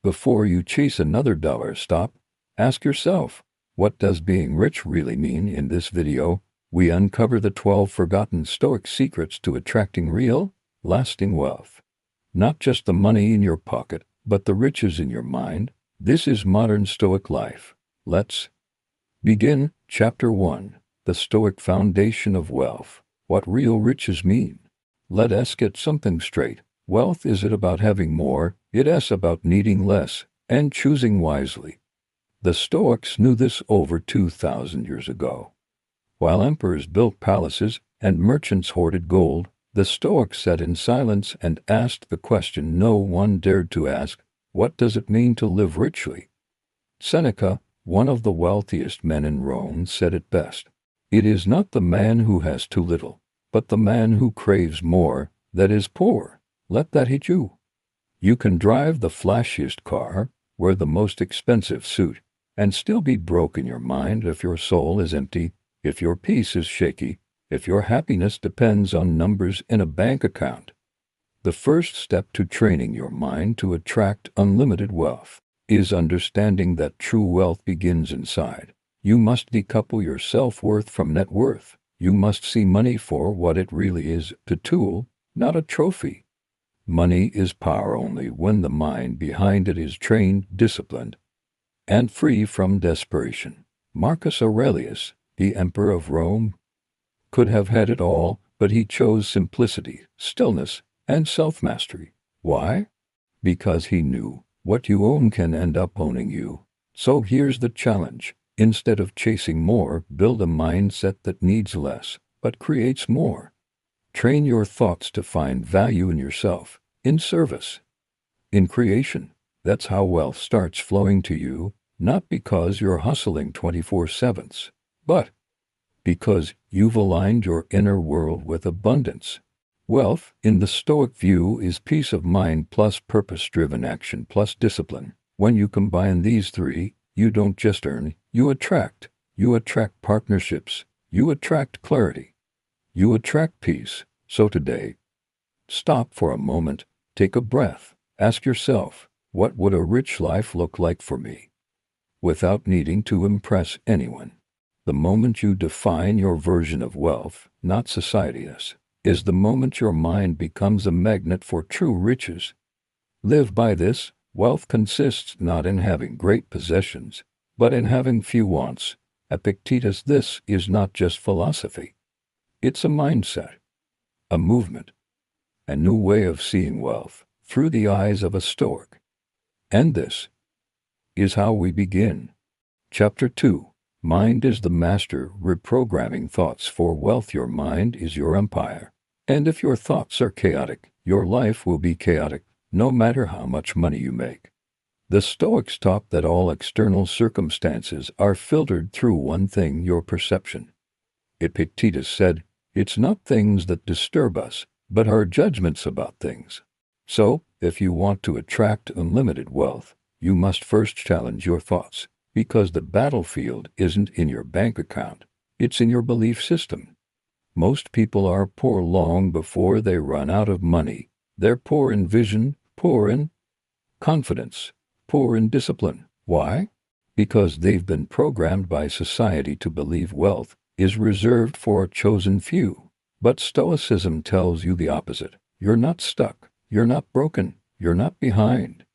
Before you chase another dollar, stop. Ask yourself, what does being rich really mean? In this video, we uncover the 12 forgotten Stoic secrets to attracting real, lasting wealth. Not just the money in your pocket, but the riches in your mind. This is modern Stoic life. Let's begin. Chapter 1. The Stoic Foundation of Wealth. What real riches mean. Let us get something straight. Wealth isn't about having more, it's about needing less and choosing wisely. The Stoics knew this over 2,000 years ago. While emperors built palaces and merchants hoarded gold, the Stoics sat in silence and asked the question no one dared to ask: what does it mean to live richly? Seneca, one of the wealthiest men in Rome, said it best: it is not the man who has too little, but the man who craves more, that is poor. Let that hit you. You can drive the flashiest car, wear the most expensive suit, and still be broke in your mind if your soul is empty, if your peace is shaky, if your happiness depends on numbers in a bank account. The first step to training your mind to attract unlimited wealth is understanding that true wealth begins inside. You must decouple your self-worth from net worth. You must see money for what it really is, a tool, not a trophy. Money is power only when the mind behind it is trained, disciplined, and free from desperation. Marcus Aurelius, the emperor of Rome, could have had it all, but he chose simplicity, stillness, and self-mastery. Why? Because he knew what you own can end up owning you. So here's the challenge. Instead of chasing more, build a mindset that needs less, but creates more. Train your thoughts to find value in yourself, in service, in creation. That's how wealth starts flowing to you, not because you're hustling 24/7, but because you've aligned your inner world with abundance. Wealth, in the Stoic view, is peace of mind plus purpose-driven action plus discipline. When you combine these three, you don't just earn, you attract. You attract partnerships, you attract clarity, you attract peace. So today, stop for a moment, take a breath, ask yourself, what would a rich life look like for me? Without needing to impress anyone. The moment you define your version of wealth, not society's, is the moment your mind becomes a magnet for true riches. Live by this. Wealth consists not in having great possessions, but in having few wants. Epictetus. This is not just philosophy. It's a mindset, a movement, a new way of seeing wealth through the eyes of a Stoic. And this is how we begin. Chapter 2. Mind is the master. Reprogramming thoughts for wealth. Your mind is your empire. And if your thoughts are chaotic, your life will be chaotic, no matter how much money you make. The Stoics taught that all external circumstances are filtered through one thing: your perception. Epictetus said, it's not things that disturb us, but our judgments about things. So, if you want to attract unlimited wealth, you must first challenge your thoughts, because the battlefield isn't in your bank account, it's in your belief system. Most people are poor long before they run out of money. They're poor in vision, poor in confidence, poor in discipline. Why? Because they've been programmed by society to believe wealth is reserved for a chosen few. But Stoicism tells you the opposite. You're not stuck, you're not broken, you're not behind.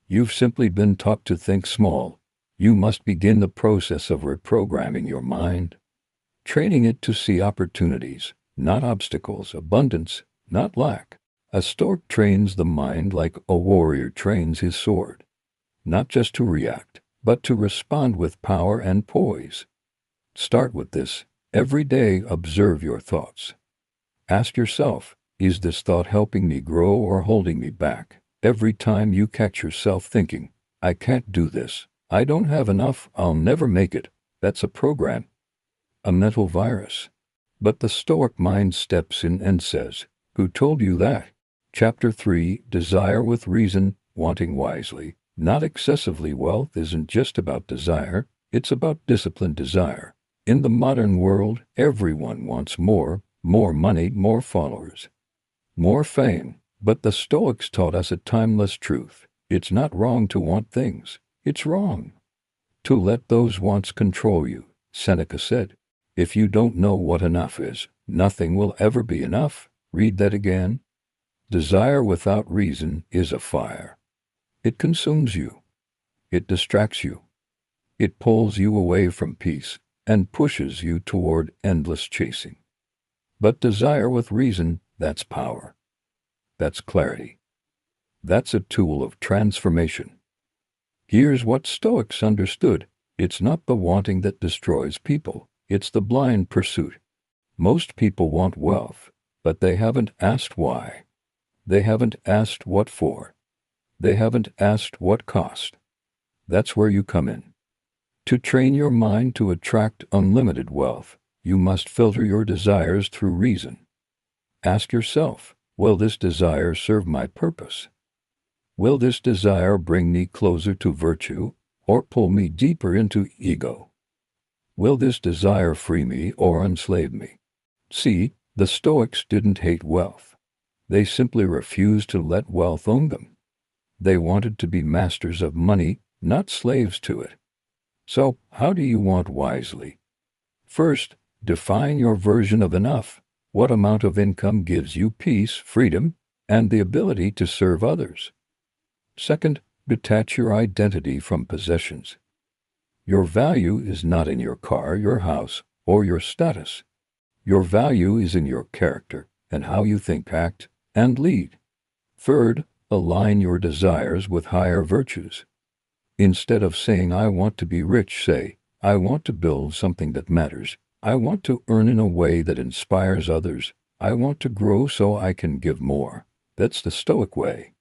You've simply been taught to think small. You must begin the process of reprogramming your mind, training it to see opportunities, not obstacles, abundance, not lack. A Stoic trains the mind like a warrior trains his sword, not just to react, but to respond with power and poise. Start with this. Every day, observe your thoughts. Ask yourself, is this thought helping me grow or holding me back? Every time you catch yourself thinking, I can't do this, I don't have enough, I'll never make it, that's a program, a mental virus. But the Stoic mind steps in and says, who told you that? Chapter 3. Desire with reason. Wanting wisely, not excessively. Wealth isn't just about desire, it's about disciplined desire. In the modern world, everyone wants more money, more followers, more fame. But the Stoics taught us a timeless truth. It's not wrong to want things. It's wrong to let those wants control you. Seneca said, if you don't know what enough is, nothing will ever be enough. Read that again. Desire without reason is a fire. It consumes you. It distracts you. It pulls you away from peace and pushes you toward endless chasing. But desire with reason, that's power. That's clarity. That's a tool of transformation. Here's what Stoics understood. It's not the wanting that destroys people. It's the blind pursuit. Most people want wealth, but they haven't asked why. They haven't asked what for. They haven't asked what cost. That's where you come in. To train your mind to attract unlimited wealth, you must filter your desires through reason. Ask yourself, will this desire serve my purpose? Will this desire bring me closer to virtue or pull me deeper into ego? Will this desire free me or enslave me? See, the Stoics didn't hate wealth. They simply refused to let wealth own them. They wanted to be masters of money, not slaves to it. So, how do you want wisely? First, define your version of enough. What amount of income gives you peace, freedom, and the ability to serve others? Second, detach your identity from possessions. Your value is not in your car, your house, or your status. Your value is in your character and how you think, act, and lead. Third, align your desires with higher virtues. Instead of saying, I want to be rich, say, I want to build something that matters. I want to earn in a way that inspires others. I want to grow so I can give more. That's the Stoic way.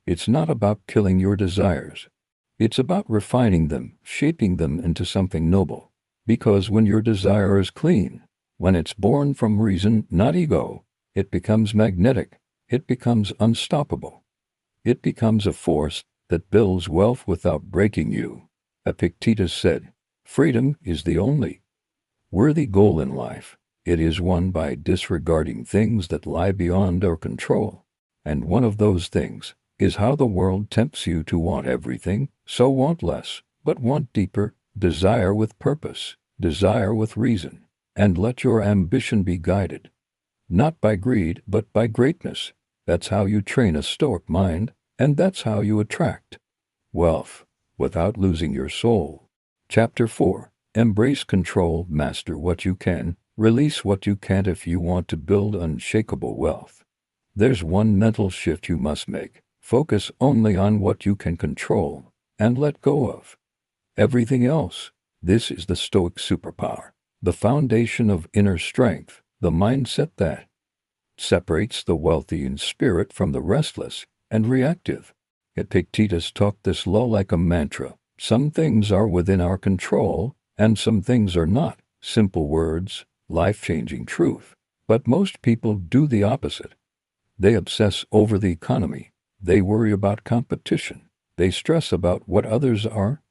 It's not about killing your desires. It's about refining them, shaping them into something noble. Because when your desire is clean, when it's born from reason, not ego, it becomes magnetic. It becomes unstoppable. It becomes a force that builds wealth without breaking you. Epictetus said, freedom is the only worthy goal in life. It is won by disregarding things that lie beyond our control. And one of those things is how the world tempts you to want everything, so want less, but want deeper, desire with purpose, desire with reason, and let your ambition be guided, not by greed, but by greatness. That's how you train a Stoic mind, and that's how you attract wealth without losing your soul. Chapter 4. Embrace control, master what you can, release what you can't if you want to build unshakable wealth. There's one mental shift you must make. Focus only on what you can control, and let go of everything else. This is the Stoic superpower, the foundation of inner strength, the mindset that separates the wealthy in spirit from the restless and reactive. Epictetus taught this law like a mantra. Some things are within our control, and some things are not. Simple words, life-changing truth. But most people do the opposite. They obsess over the economy. They worry about competition. They stress about what others are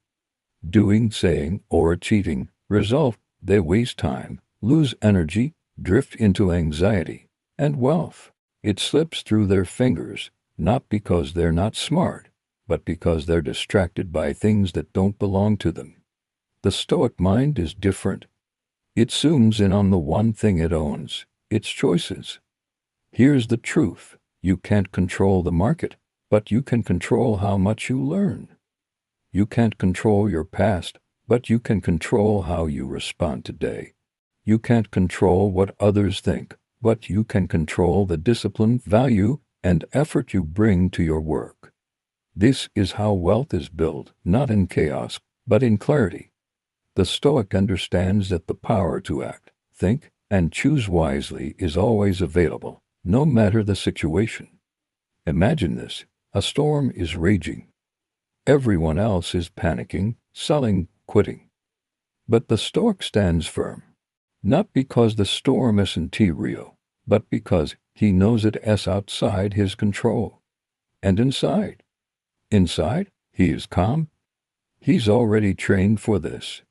doing, saying, or achieving. Result, they waste time, lose energy, drift into anxiety and wealth. It slips through their fingers, not because they're not smart, but because they're distracted by things that don't belong to them. The Stoic mind is different. It zooms in on the one thing it owns, its choices. Here's the truth. You can't control the market, but you can control how much you learn. You can't control your past, but you can control how you respond today. You can't control what others think, but you can control the discipline, value, and effort you bring to your work. This is how wealth is built, not in chaos, but in clarity. The Stoic understands that the power to act, think, and choose wisely is always available, no matter the situation. Imagine this. A storm is raging. Everyone else is panicking, selling, quitting. But the Stoic stands firm. Not because the storm isn't real, but because he knows it's outside his control. And inside, he is calm. He's already trained for this.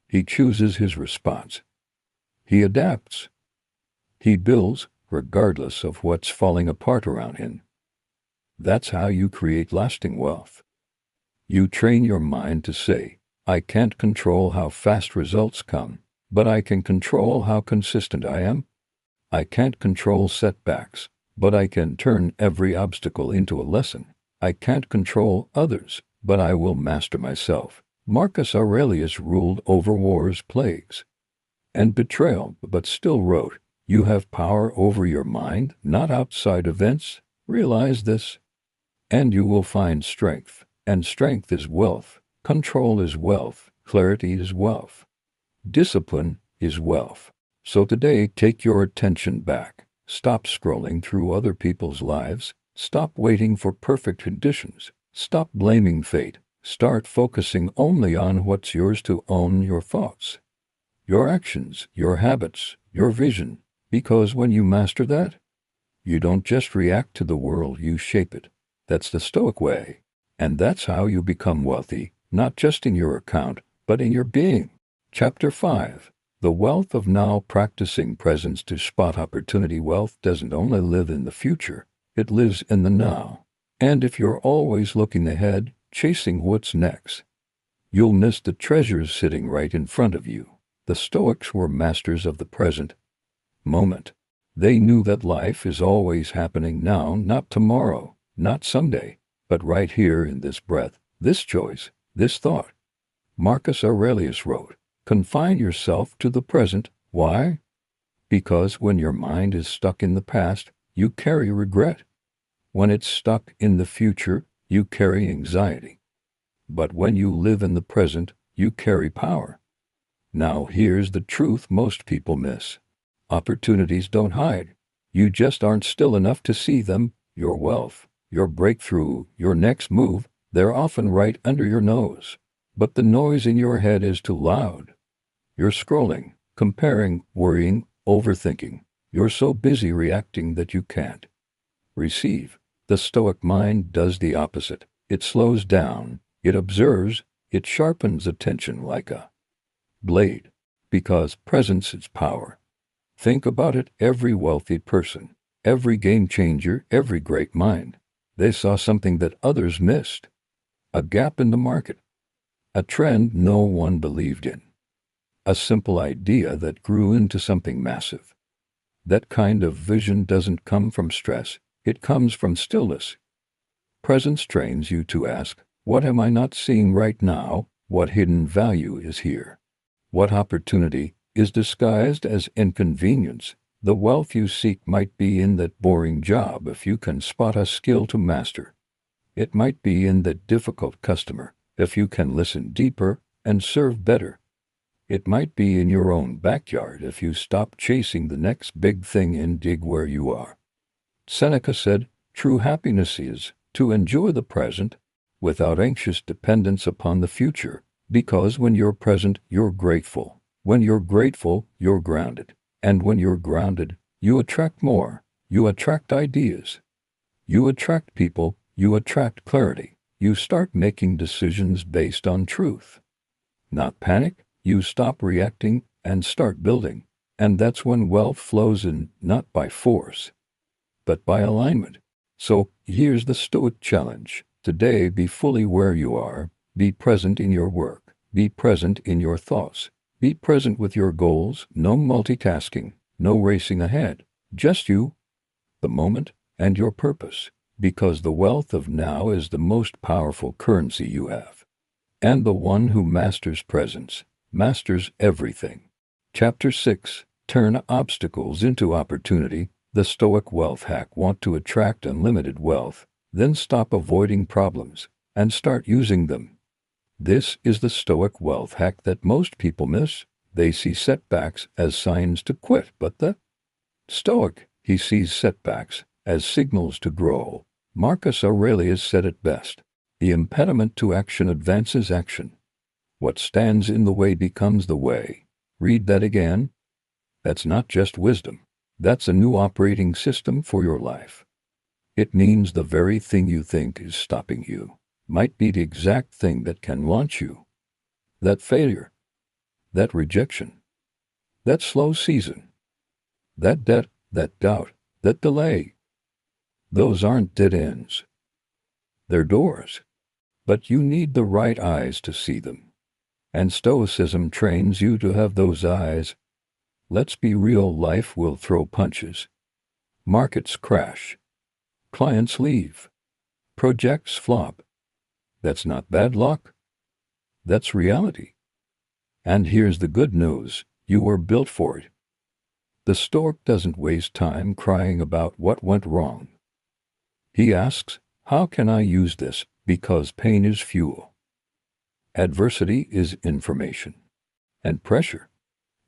He chooses his response. He adapts. He builds, regardless of what's falling apart around him. That's how you create lasting wealth. You train your mind to say, I can't control how fast results come, but I can control how consistent I am. I can't control setbacks, but I can turn every obstacle into a lesson. I can't control others, but I will master myself. Marcus Aurelius ruled over wars, plagues, and betrayal, but still wrote, you have power over your mind, not outside events. Realize this, and you will find strength. And strength is wealth. Control is wealth. Clarity is wealth. Discipline is wealth. So today, take your attention back. Stop scrolling through other people's lives. Stop waiting for perfect conditions. Stop blaming fate. Start focusing only on what's yours to own: your thoughts, your actions, your habits, your vision. Because when you master that, you don't just react to the world, you shape it. That's the Stoic way. And that's how you become wealthy, not just in your account, but in your being. Chapter 5. The wealth of now. Practicing presence to spot opportunity. Wealth doesn't only live in the future, it lives in the now. And if you're always looking ahead, chasing what's next, you'll miss the treasures sitting right in front of you. The Stoics were masters of the present moment. They knew that life is always happening now, not tomorrow, not someday, but right here in this breath, this choice, this thought. Marcus Aurelius wrote, confine yourself to the present. Why? Because when your mind is stuck in the past, you carry regret. When it's stuck in the future, you carry anxiety. But when you live in the present, you carry power. Now here's the truth most people miss. Opportunities don't hide. You just aren't still enough to see them. Your wealth, your breakthrough, your next move, they're often right under your nose. But the noise in your head is too loud. You're scrolling, comparing, worrying, overthinking. You're so busy reacting that you can't receive. The Stoic mind does the opposite. It slows down, it observes, it sharpens attention like a blade. Because presence is power. Think about it. Every wealthy person, every game changer, every great mind, they saw something that others missed. A gap in the market. A trend no one believed in. A simple idea that grew into something massive. That kind of vision doesn't come from stress. It comes from stillness. Presence trains you to ask, what am I not seeing right now? What hidden value is here? What opportunity is disguised as inconvenience? The wealth you seek might be in that boring job if you can spot a skill to master. It might be in that difficult customer if you can listen deeper and serve better. It might be in your own backyard if you stop chasing the next big thing and dig where you are. Seneca said, true happiness is to enjoy the present without anxious dependence upon the future, because when you're present, you're grateful. When you're grateful, you're grounded. And when you're grounded, you attract more. You attract ideas. You attract people. You attract clarity. You start making decisions based on truth, not panic. You stop reacting and start building. And that's when wealth flows in, not by force, but by alignment. So here's the Stoic challenge. Today, be fully where you are. Be present in your work. Be present in your thoughts. Be present with your goals. No multitasking. No racing ahead. Just you, the moment, and your purpose. Because the wealth of now is the most powerful currency you have. And the one who masters presence masters everything. Chapter 6. Turn obstacles into opportunity. The Stoic wealth hack. Want to attract unlimited wealth? Then stop avoiding problems and start using them. This is the Stoic wealth hack that most people miss. They see setbacks as signs to quit, but the Stoic, he sees setbacks as signals to grow. Marcus Aurelius said it best. The impediment to action advances action. What stands in the way becomes the way. Read that again. That's not just wisdom. That's a new operating system for your life. It means the very thing you think is stopping you might be the exact thing that can launch you. That failure, that rejection, that slow season, that debt, that doubt, that delay. Those aren't dead ends. They're doors. But you need the right eyes to see them. And Stoicism trains you to have those eyes. Let's be real, life will throw punches. Markets crash. Clients leave. Projects flop. That's not bad luck. That's reality. And here's the good news, you were built for it. The Stoic doesn't waste time crying about what went wrong. He asks, how can I use this? Because pain is fuel. Adversity is information. And pressure.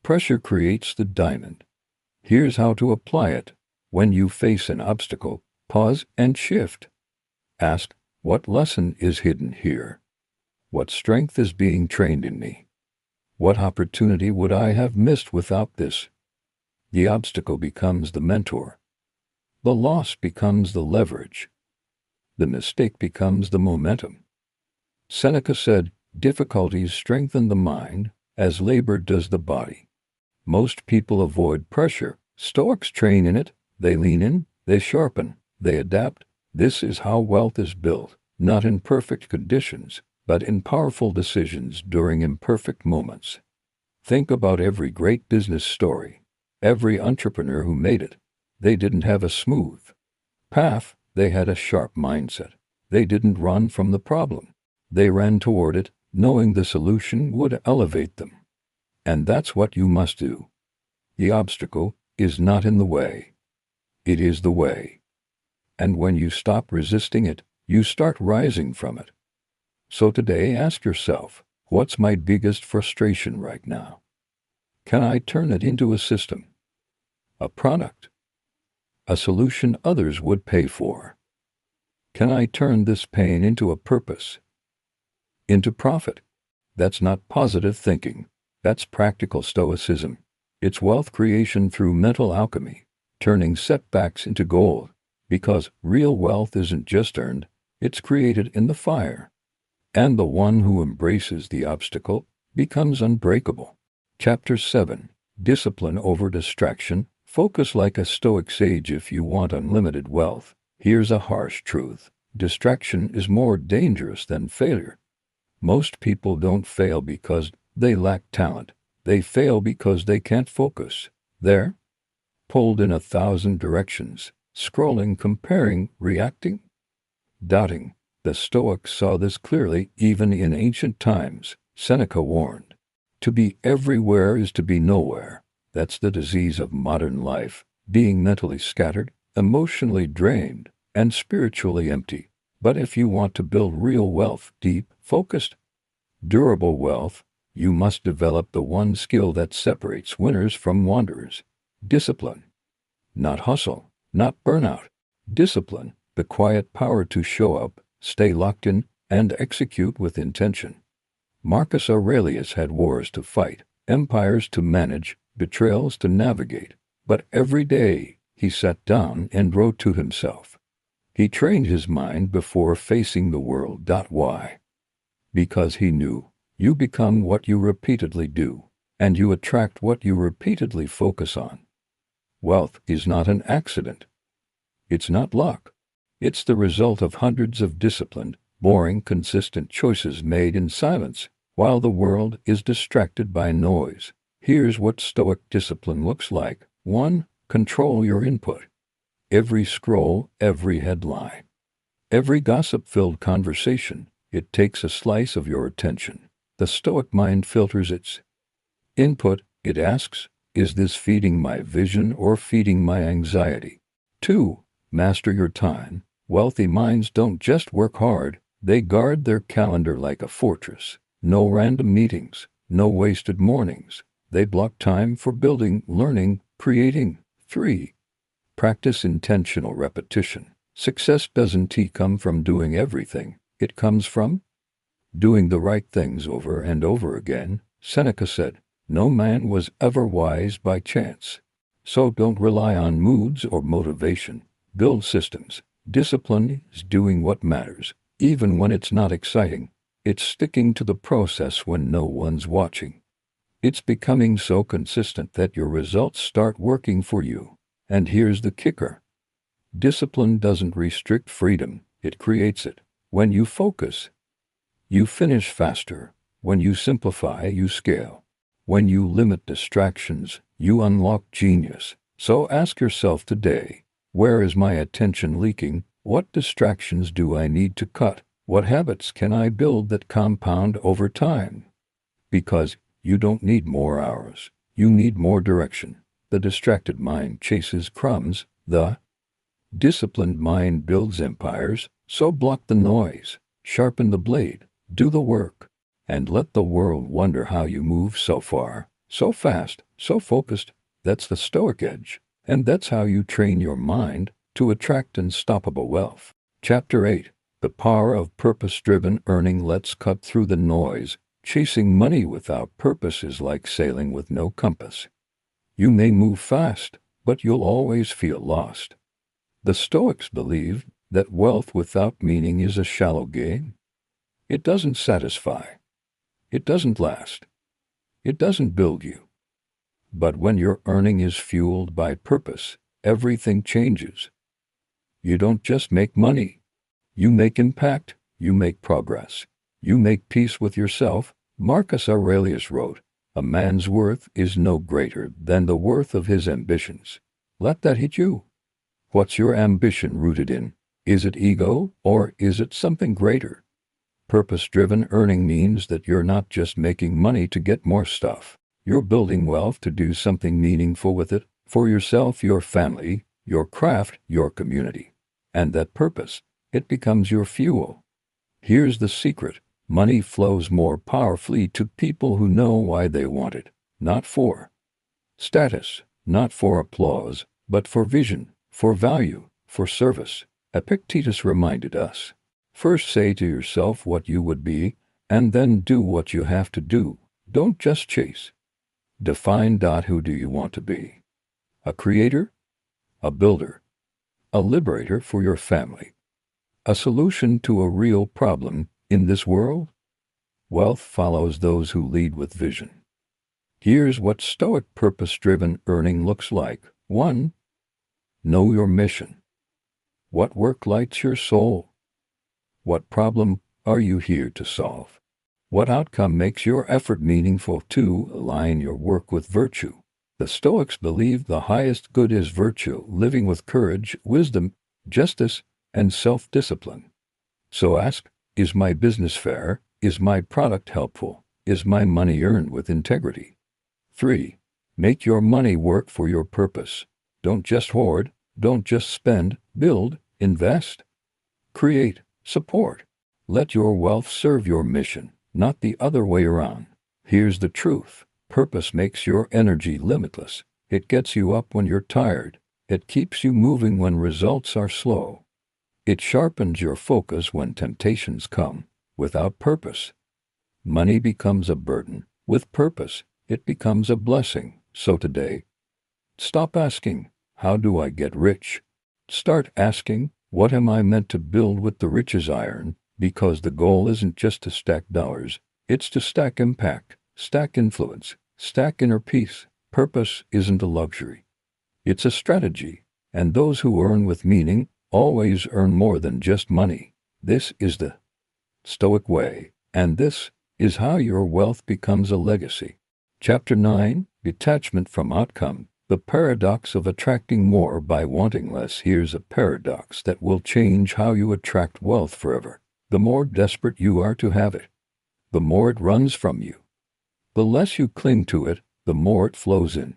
Pressure creates the diamond. Here's how to apply it. When you face an obstacle, pause and shift. Ask, what lesson is hidden here? What strength is being trained in me? What opportunity would I have missed without this? The obstacle becomes the mentor. The loss becomes the leverage. The mistake becomes the momentum. Seneca said, difficulties strengthen the mind, as labor does the body. Most people avoid pressure. Stoics train in it. They lean in, they sharpen, they adapt. This is how wealth is built, not in perfect conditions, but in powerful decisions during imperfect moments. Think about every great business story. Every entrepreneur who made it. They didn't have a smooth path. They had a sharp mindset. They didn't run from the problem. They ran toward it, knowing the solution would elevate them. And that's what you must do. The obstacle is not in the way. It is the way. And when you stop resisting it, you start rising from it. So today ask yourself, what's my biggest frustration right now? Can I turn it into a system? A product? A solution others would pay for? Can I turn this pain into a purpose? Into profit? That's not positive thinking. That's practical stoicism. It's wealth creation through mental alchemy, turning setbacks into gold. Because real wealth isn't just earned, it's created in the fire. And the one who embraces the obstacle becomes unbreakable. Chapter 7. Discipline over distraction. Focus like a Stoic sage if you want unlimited wealth. Here's a harsh truth. Distraction is more dangerous than failure. Most people don't fail because they lack talent. They fail because they can't focus. They're pulled in 1,000 directions, scrolling, comparing, reacting, doubting. The Stoics saw this clearly even in ancient times. Seneca warned, to be everywhere is to be nowhere. That's the disease of modern life, being mentally scattered, emotionally drained, and spiritually empty. But if you want to build real wealth, deep, focused, durable wealth, you must develop the one skill that separates winners from wanderers. Discipline. Not hustle, not burnout. Discipline, the quiet power to show up, stay locked in, and execute with intention. Marcus Aurelius had wars to fight, empires to manage, betrayals to navigate, but every day he sat down and wrote to himself. He trained his mind before facing the world. Why? Because he knew, you become what you repeatedly do, and you attract what you repeatedly focus on. Wealth is not an accident. It's not luck. It's the result of hundreds of disciplined, boring, consistent choices made in silence, while the world is distracted by noise. Here's what Stoic discipline looks like. 1. Control your input. Every scroll, every headline, every gossip-filled conversation, it takes a slice of your attention. The Stoic mind filters its input. It asks, is this feeding my vision or feeding my anxiety? 2. Master your time. Wealthy minds don't just work hard, they guard their calendar like a fortress. No random meetings, no wasted mornings. They block time for building, learning, creating. 3. Practice intentional repetition. Success doesn't come from doing everything. It comes from doing the right things over and over again. Seneca said, no man was ever wise by chance. So don't rely on moods or motivation. Build systems. Discipline is doing what matters, even when it's not exciting. It's sticking to the process when no one's watching. It's becoming so consistent that your results start working for you. And here's the kicker. Discipline doesn't restrict freedom, it creates it. When you focus, you finish faster. When you simplify, you scale. When you limit distractions, you unlock genius. So ask yourself today, where is my attention leaking? What distractions do I need to cut? What habits can I build that compound over time? Because you don't need more hours. You need more direction. The distracted mind chases crumbs. The disciplined mind builds empires. So block the noise, sharpen the blade, do the work, and let the world wonder how you move so far, so fast, so focused. That's the Stoic edge, and that's how you train your mind to attract unstoppable wealth. Chapter 8. The power of purpose-driven earning. Let's cut through the noise. Chasing money without purpose is like sailing with no compass. You may move fast, but you'll always feel lost. The Stoics believe that wealth without meaning is a shallow game. It doesn't satisfy. It doesn't last. It doesn't build you. But when your earning is fueled by purpose, everything changes. You don't just make money. You make impact. You make progress. You make peace with yourself. Marcus Aurelius wrote, "A man's worth is no greater than the worth of his ambitions." Let that hit you. What's your ambition rooted in? Is it ego, or is it something greater? Purpose-driven earning means that you're not just making money to get more stuff. You're building wealth to do something meaningful with it, for yourself, your family, your craft, your community. And that purpose, it becomes your fuel. Here's the secret. Money flows more powerfully to people who know why they want it, not for status, not for applause, but for vision, for value, for service. Epictetus reminded us, first say to yourself what you would be, and then do what you have to do. Don't just chase. Define. Who do you want to be? A creator? A builder? A liberator for your family? A solution to a real problem in this world? Wealth follows those who lead with vision. Here's what Stoic purpose-driven earning looks like. 1. Know your mission. What work lights your soul? What problem are you here to solve? What outcome makes your effort meaningful? 2. Align your work with virtue. The Stoics believe the highest good is virtue, living with courage, wisdom, justice, and self-discipline. So ask, is my business fair? Is my product helpful? Is my money earned with integrity? 3. Make your money work for your purpose. Don't just hoard, don't just spend, build, invest, create, support. Let your wealth serve your mission, not the other way around. Here's the truth. Purpose makes your energy limitless. It gets you up when you're tired. It keeps you moving when results are slow. It sharpens your focus when temptations come. Without purpose, money becomes a burden. With purpose, it becomes a blessing. So today, stop asking, how do I get rich? Start asking, what am I meant to build with the riches iron? Because the goal isn't just to stack dollars, it's to stack impact, stack influence, stack inner peace. Purpose isn't a luxury. It's a strategy, and those who earn with meaning always earn more than just money. This is the Stoic way, and this is how your wealth becomes a legacy. Chapter 9. Detachment from outcome. The paradox of attracting more by wanting less. Here's a paradox that will change how you attract wealth forever. The more desperate you are to have it, the more it runs from you. The less you cling to it, the more it flows in.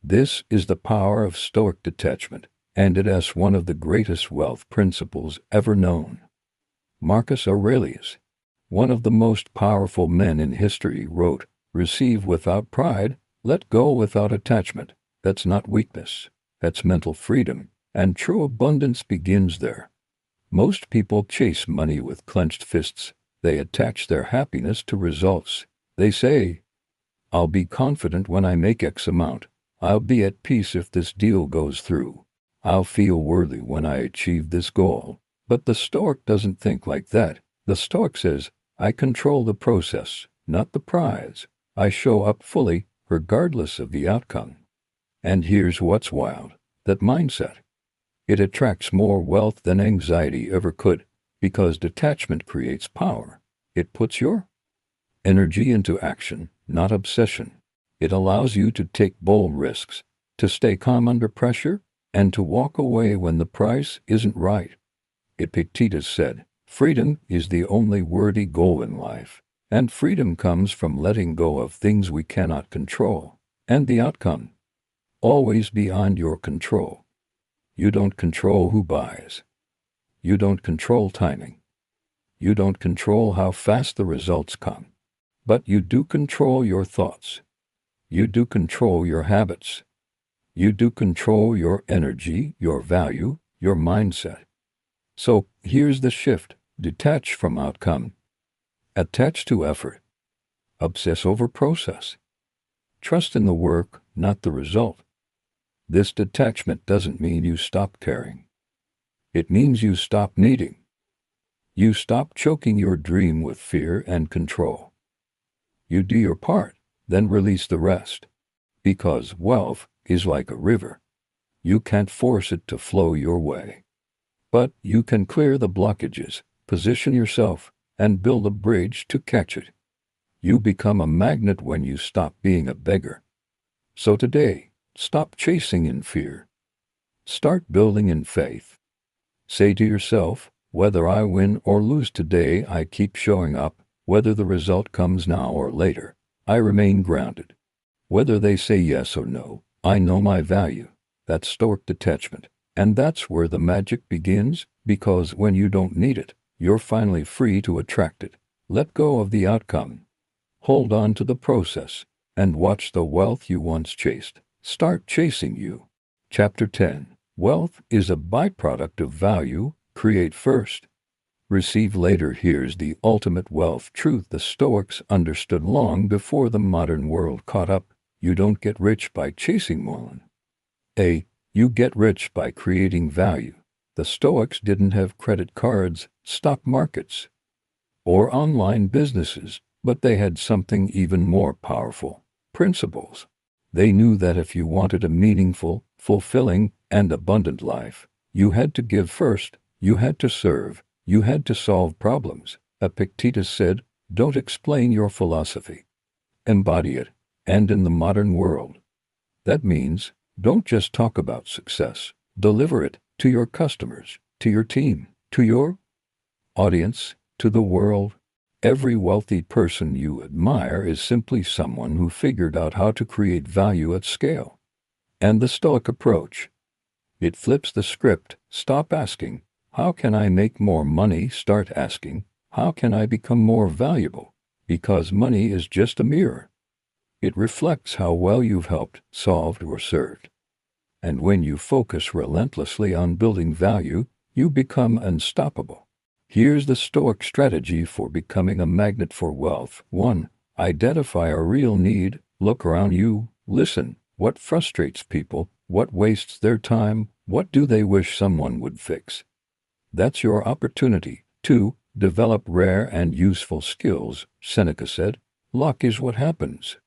This is the power of Stoic detachment, and it is one of the greatest wealth principles ever known. Marcus Aurelius, one of the most powerful men in history, wrote, "Receive without pride, let go without attachment." That's not weakness. That's mental freedom, and true abundance begins there. Most people chase money with clenched fists. They attach their happiness to results. They say, I'll be confident when I make X amount. I'll be at peace if this deal goes through. I'll feel worthy when I achieve this goal. But the Stoic doesn't think like that. The Stoic says, I control the process, not the prize. I show up fully, regardless of the outcome. And here's what's wild. That mindset. It attracts more wealth than anxiety ever could. Because detachment creates power. It puts your energy into action, not obsession. It allows you to take bold risks, to stay calm under pressure, and to walk away when the price isn't right. Epictetus said, "Freedom is the only worthy goal in life, and freedom comes from letting go of things we cannot control, and the outcome, always beyond your control. You don't control who buys. You don't control timing. You don't control how fast the results come. But you do control your thoughts. You do control your habits. You do control your energy, your value, your mindset. So here's the shift. Detach from outcome. Attach to effort. Obsess over process. Trust in the work, not the result. This detachment doesn't mean you stop caring. It means you stop needing. You stop choking your dream with fear and control. You do your part, then release the rest. Because wealth is like a river. You can't force it to flow your way. But you can clear the blockages, position yourself, and build a bridge to catch it. You become a magnet when you stop being a beggar. So today, stop chasing in fear. Start building in faith. Say to yourself, whether I win or lose today, I keep showing up. Whether the result comes now or later, I remain grounded. Whether they say yes or no, I know my value. That's Stoic detachment. And that's where the magic begins, because when you don't need it, you're finally free to attract it. Let go of the outcome. Hold on to the process, and watch the wealth you once chased start chasing you. Chapter 10. Wealth is a byproduct of value. Create first. Receive later. Here's the ultimate wealth truth the Stoics understood long before the modern world caught up. You don't get rich by chasing more. You get rich by creating value. The Stoics didn't have credit cards, stock markets, or online businesses, but they had something even more powerful: principles. They knew that if you wanted a meaningful, fulfilling, and abundant life, you had to give first, you had to serve, you had to solve problems. Epictetus said, "Don't explain your philosophy. Embody it." And in the modern world, that means don't just talk about success. Deliver it to your customers, to your team, to your audience, to the world. Every wealthy person you admire is simply someone who figured out how to create value at scale. And the Stoic approach, it flips the script. Stop asking, "How can I make more money?" Start asking, "How can I become more valuable?" Because money is just a mirror. It reflects how well you've helped, solved, or served. And when you focus relentlessly on building value, you become unstoppable. Here's the Stoic strategy for becoming a magnet for wealth. 1. Identify a real need. Look around you. Listen. What frustrates people? What wastes their time? What do they wish someone would fix? That's your opportunity. 2. Develop rare and useful skills. Seneca said, "Luck is what happens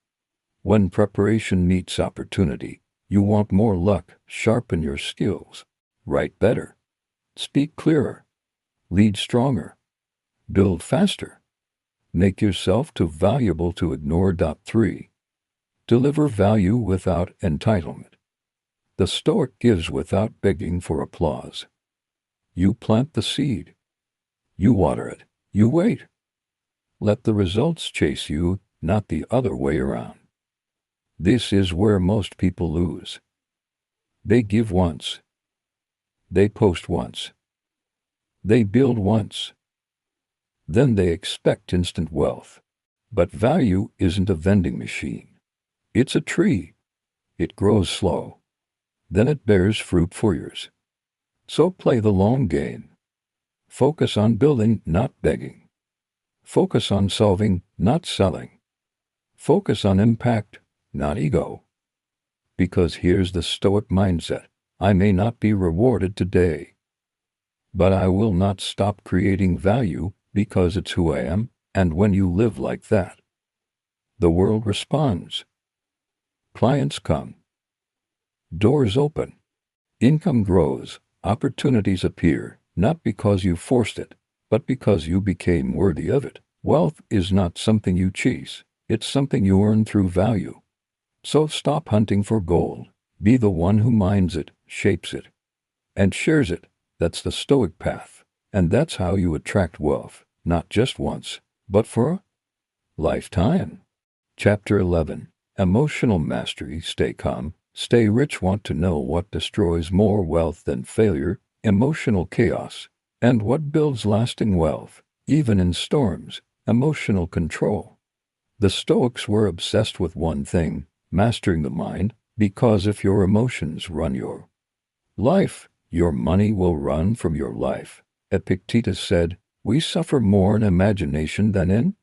when preparation meets opportunity." You want more luck? Sharpen your skills. Write better. Speak clearer. Lead stronger. Build faster. Make yourself too valuable to ignore. 3. Deliver value without entitlement. The Stoic gives without begging for applause. You plant the seed. You water it. You wait. Let the results chase you, not the other way around. This is where most people lose. They give once. They post once. They build once. Then they expect instant wealth. But value isn't a vending machine. It's a tree. It grows slow. Then it bears fruit for years. So play the long game. Focus on building, not begging. Focus on solving, not selling. Focus on impact, not ego. Because here's the Stoic mindset: I may not be rewarded today, but I will not stop creating value, because it's who I am. And when you live like that, the world responds. Clients come. Doors open. Income grows. Opportunities appear, not because you forced it, but because you became worthy of it. Wealth is not something you chase. It's something you earn through value. So stop hunting for gold. Be the one who mines it, shapes it, and shares it. That's the Stoic path. And that's how you attract wealth, not just once, but for a lifetime. Chapter 11. Emotional Mastery. Stay calm, stay rich. Want to know what destroys more wealth than failure? Emotional chaos. And what builds lasting wealth, even in storms? Emotional control. The Stoics were obsessed with one thing, mastering the mind, because if your emotions run your life, your money will run from your life. Epictetus said, "We suffer more in imagination than in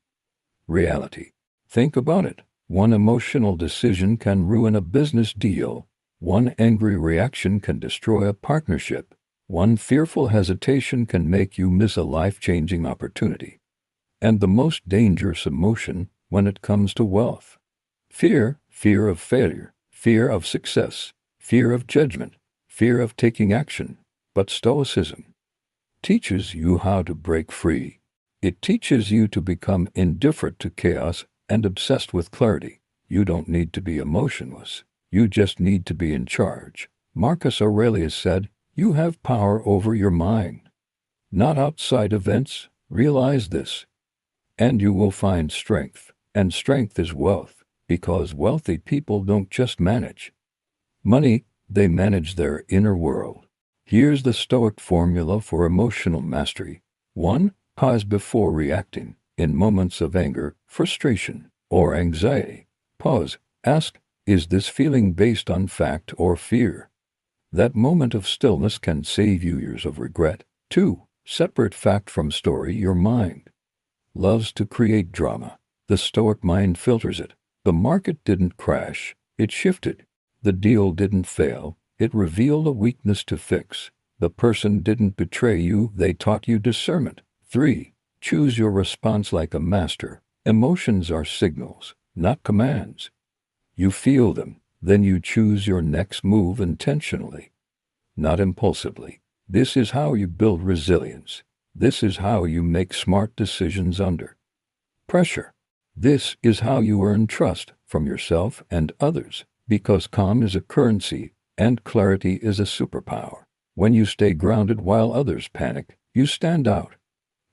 reality." Think about it. One emotional decision can ruin a business deal. One angry reaction can destroy a partnership. One fearful hesitation can make you miss a life-changing opportunity. And the most dangerous emotion when it comes to wealth: fear, fear of failure, fear of success, fear of judgment, fear of taking action. But Stoicism teaches you how to break free. It teaches you to become indifferent to chaos and obsessed with clarity. You don't need to be emotionless. You just need to be in charge. Marcus Aurelius said, "You have power over your mind, not outside events. Realize this, and you will find strength." And strength is wealth, because wealthy people don't just manage money, they manage their inner world. Here's the Stoic formula for emotional mastery. 1. Pause before reacting. In moments of anger, frustration, or anxiety, pause. Ask, is this feeling based on fact or fear? That moment of stillness can save you years of regret. 2. Separate fact from story. Your mind loves to create drama. The Stoic mind filters it. The market didn't crash, it shifted. The deal didn't fail, it revealed a weakness to fix. The person didn't betray you, they taught you discernment. 3. Choose your response like a master. Emotions are signals, not commands. You feel them, then you choose your next move intentionally, not impulsively. This is how you build resilience. This is how you make smart decisions under pressure. This is how you earn trust from yourself and others, because calm is a currency and clarity is a superpower. When you stay grounded while others panic, you stand out.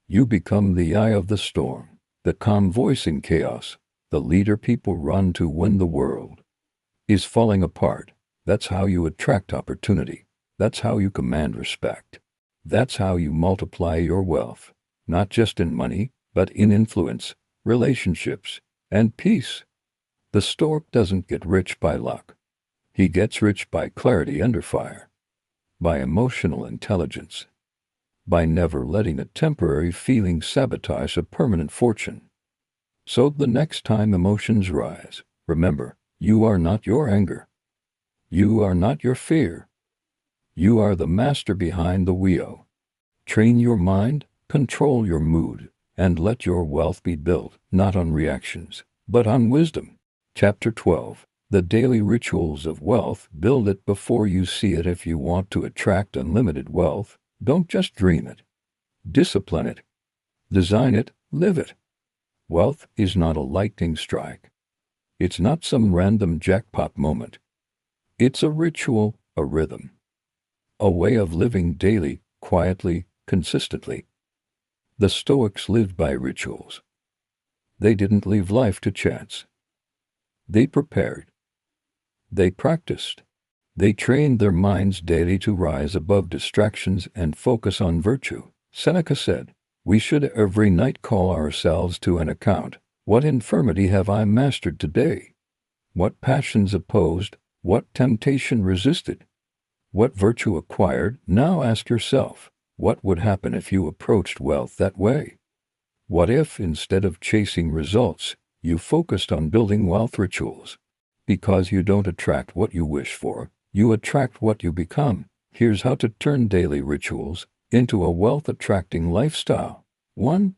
You become the eye of the storm, the calm voice in chaos, the leader people run to when the world is falling apart. That's how you attract opportunity. That's how you command respect. That's how you multiply your wealth, not just in money, but in influence, relationships, and peace. The Stoic doesn't get rich by luck. He gets rich by clarity under fire, by emotional intelligence, by never letting a temporary feeling sabotage a permanent fortune. So the next time emotions rise, remember, you are not your anger. You are not your fear. You are the master behind the wheel. Train your mind, control your mood, and let your wealth be built, not on reactions, but on wisdom. Chapter 12. The Daily Rituals of Wealth. Build it before you see it. If you want to attract unlimited wealth, don't just dream it. Discipline it. Design it. Live it. Wealth is not a lightning strike. It's not some random jackpot moment. It's a ritual, a rhythm, a way of living daily, quietly, consistently. The Stoics lived by rituals. They didn't leave life to chance. They prepared. They practiced. They trained their minds daily to rise above distractions and focus on virtue. Seneca said, "We should every night call ourselves to an account. What infirmity have I mastered today? What passions opposed? What temptation resisted? What virtue acquired?" Now ask yourself, what would happen if you approached wealth that way? What if, instead of chasing results, you focused on building wealth rituals? Because you don't attract what you wish for, you attract what you become. Here's how to turn daily rituals into a wealth-attracting lifestyle. 1.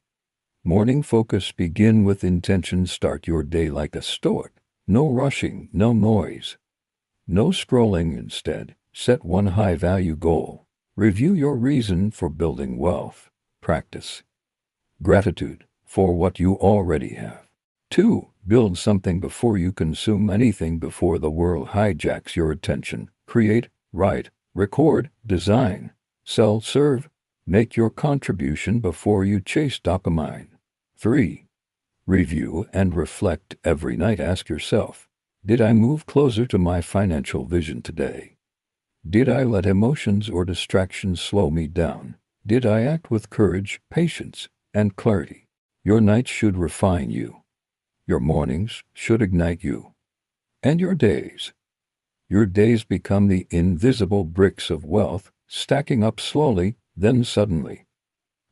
Morning focus. Begin with intention. Start your day like a Stoic. No rushing, no noise, no scrolling. Instead, set one high-value goal. Review your reason for building wealth. Practice. Gratitude for what you already have. 2. Build something before you consume anything, before the world hijacks your attention. Create, write, record, design, sell, serve. Make your contribution before you chase dopamine. 3. Review and reflect every night. Ask yourself, did I move closer to my financial vision today? Did I let emotions or distractions slow me down? Did I act with courage, patience, and clarity? Your nights should refine you. Your mornings should ignite you. And your days become the invisible bricks of wealth, stacking up slowly, then suddenly.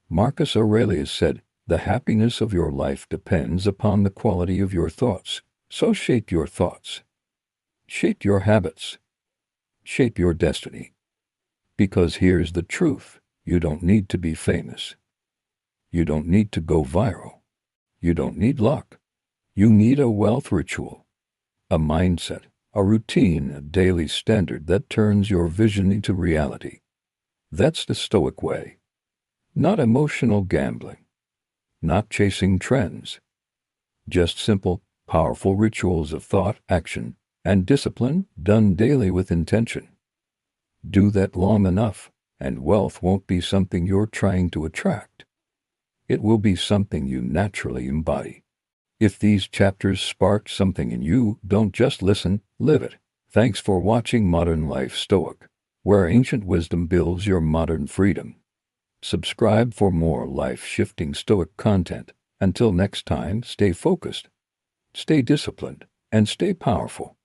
Marcus Aurelius said, "The happiness of your life depends upon the quality of your thoughts." So shape your thoughts. Shape your habits. Shape your destiny. Because here's the truth. You don't need to be famous. You don't need to go viral. You don't need luck. You need a wealth ritual, a mindset, a routine, a daily standard that turns your vision into reality. That's the Stoic way. Not emotional gambling. Not chasing trends. Just simple, powerful rituals of thought, action, and discipline done daily with intention. Do that long enough, and wealth won't be something you're trying to attract. It will be something you naturally embody. If these chapters sparked something in you, don't just listen, live it. Thanks for watching Modern Life Stoic, where ancient wisdom builds your modern freedom. Subscribe for more life-shifting Stoic content. Until next time, stay focused, stay disciplined, and stay powerful.